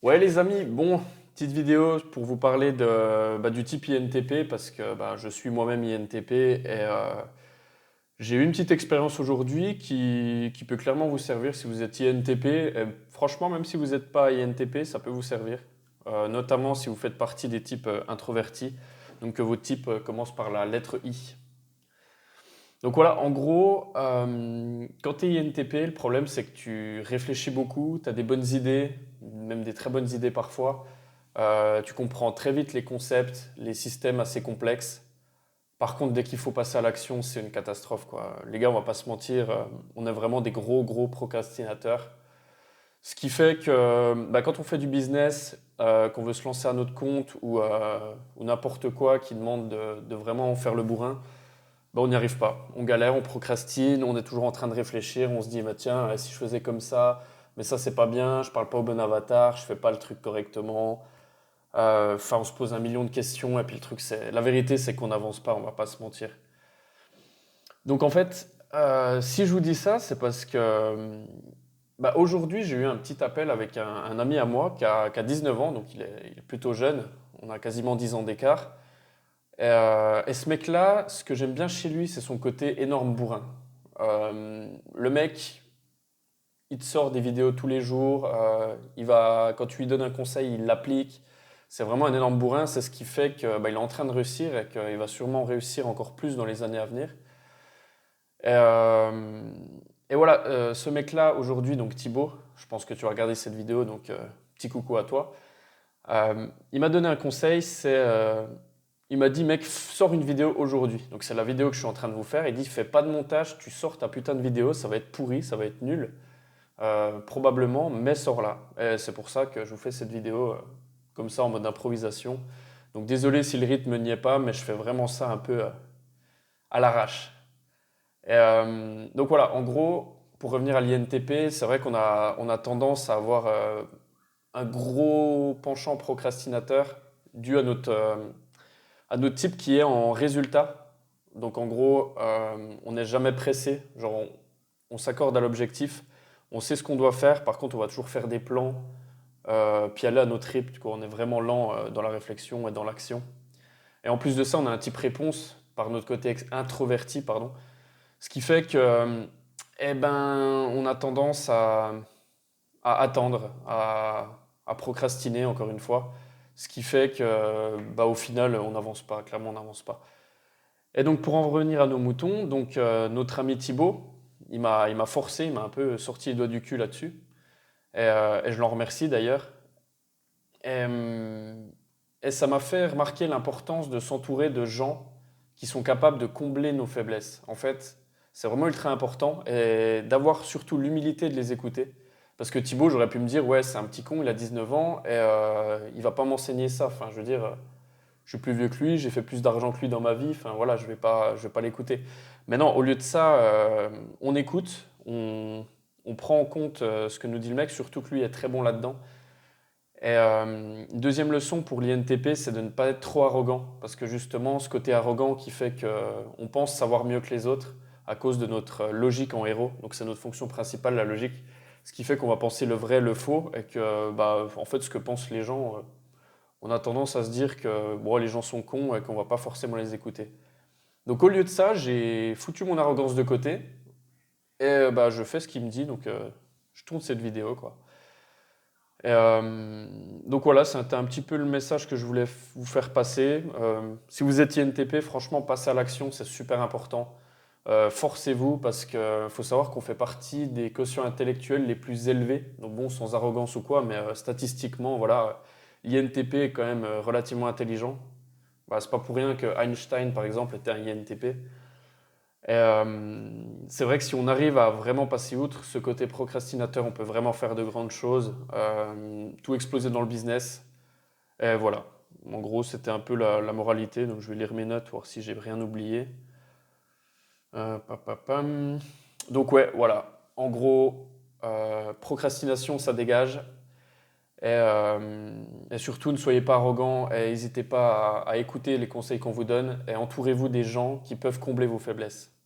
Ouais les amis, bon, petite vidéo pour vous parler du type INTP parce que je suis moi-même INTP et j'ai eu une petite expérience aujourd'hui qui peut clairement vous servir si vous êtes INTP. Et franchement, même si vous n'êtes pas INTP, ça peut vous servir. Notamment si vous faites partie des types introvertis, donc que votre type commence par la lettre I. Donc voilà, en gros, quand tu es INTP, le problème c'est que tu réfléchis beaucoup, tu as des bonnes idées, même des très bonnes idées parfois. Tu comprends très vite les concepts, les systèmes assez complexes. Par contre, dès qu'il faut passer à l'action, c'est une catastrophe, quoi. Les gars, on va pas se mentir, on est vraiment des gros procrastinateurs. Ce qui fait que quand on fait du business, qu'on veut se lancer à notre compte ou n'importe quoi qui demande de vraiment faire le bourrin, on n'y arrive pas. On galère, on procrastine, on est toujours en train de réfléchir, on se dit, bah, tiens, si je faisais comme ça, mais ça c'est pas bien, je parle pas au bon avatar, je fais pas le truc correctement. Enfin, on se pose un million de questions et puis le truc c'est, la vérité c'est qu'on n'avance pas, on va pas se mentir. Donc en fait, si je vous dis ça, c'est parce que aujourd'hui j'ai eu un petit appel avec un ami à moi qui a 19 ans, donc il est plutôt jeune, on a quasiment 10 ans d'écart. Et ce mec-là, ce que j'aime bien chez lui, c'est son côté énorme bourrin. Le mec, il te sort des vidéos tous les jours, quand tu lui donnes un conseil, il l'applique. C'est vraiment un énorme bourrin, c'est ce qui fait qu'il est en train de réussir et qu'il va sûrement réussir encore plus dans les années à venir. Et, euh, et voilà, ce mec-là, aujourd'hui, donc Thibaut, je pense que tu as regardé cette vidéo, donc petit coucou à toi. Il m'a donné un conseil, il m'a dit, mec, sors une vidéo aujourd'hui. Donc c'est la vidéo que je suis en train de vous faire. Il dit, fais pas de montage, tu sors ta putain de vidéo, ça va être pourri, ça va être nul, probablement, mais sors-la. Et c'est pour ça que je vous fais cette vidéo comme ça en mode improvisation. Donc désolé si le rythme n'y est pas, mais je fais vraiment ça un peu à l'arrache. Donc voilà, en gros, pour revenir à l'INTP, c'est vrai qu'on a tendance à avoir un gros penchant procrastinateur dû à notre type qui est en résultat. Donc en gros, on n'est jamais pressé. Genre, on s'accorde à l'objectif, on sait ce qu'on doit faire. Par contre, on va toujours faire des plans, puis aller à notre rythme. Du coup, on est vraiment lent dans la réflexion et dans l'action. Et en plus de ça, on a un type réponse par notre côté introverti, pardon. Ce qui fait que, on a tendance à attendre, à procrastiner, encore une fois. Ce qui fait que, au final, on n'avance pas. Clairement, on n'avance pas. Et donc, pour en revenir à nos moutons, donc, notre ami Thibaut, il m'a forcé, il m'a un peu sorti les doigts du cul là-dessus. Et je l'en remercie d'ailleurs. Et, et ça m'a fait remarquer l'importance de s'entourer de gens qui sont capables de combler nos faiblesses. En fait, c'est vraiment ultra important et d'avoir surtout l'humilité de les écouter. Parce que Thibaut, j'aurais pu me dire, ouais, c'est un petit con, il a 19 ans et il va pas m'enseigner ça. Enfin, je veux dire, je suis plus vieux que lui, j'ai fait plus d'argent que lui dans ma vie. Enfin, voilà, je vais pas l'écouter. Mais non, au lieu de ça, on écoute, on prend en compte ce que nous dit le mec, surtout que lui est très bon là-dedans. Et deuxième leçon pour l'INTP, c'est de ne pas être trop arrogant. Parce que justement, ce côté arrogant qui fait qu'on pense savoir mieux que les autres à cause de notre logique en héros. Donc c'est notre fonction principale, la logique. Ce qui fait qu'on va penser le vrai, le faux, et que, en fait, ce que pensent les gens, on a tendance à se dire que bon, les gens sont cons et qu'on va pas forcément les écouter. Donc au lieu de ça, j'ai foutu mon arrogance de côté et je fais ce qu'il me dit. Donc je tourne cette vidéo, quoi. Et, donc voilà, c'était un petit peu le message que je voulais vous faire passer. Si vous êtes INTP, franchement, passez à l'action, c'est super important. Forcez-vous parce qu'il faut savoir qu'on fait partie des quotients intellectuels les plus élevés. Donc bon, sans arrogance ou quoi, mais statistiquement, voilà, l'INTP est quand même relativement intelligent. C'est pas pour rien que Einstein, par exemple, était un INTP. Et, c'est vrai que si on arrive à vraiment passer outre ce côté procrastinateur, on peut vraiment faire de grandes choses, tout exploser dans le business. Et voilà. En gros, c'était un peu la moralité. Donc, je vais lire mes notes, voir si j'ai rien oublié. Papapam. Donc, ouais, voilà. En gros, procrastination, ça dégage. Et surtout, ne soyez pas arrogant et n'hésitez pas à écouter les conseils qu'on vous donne et entourez-vous des gens qui peuvent combler vos faiblesses.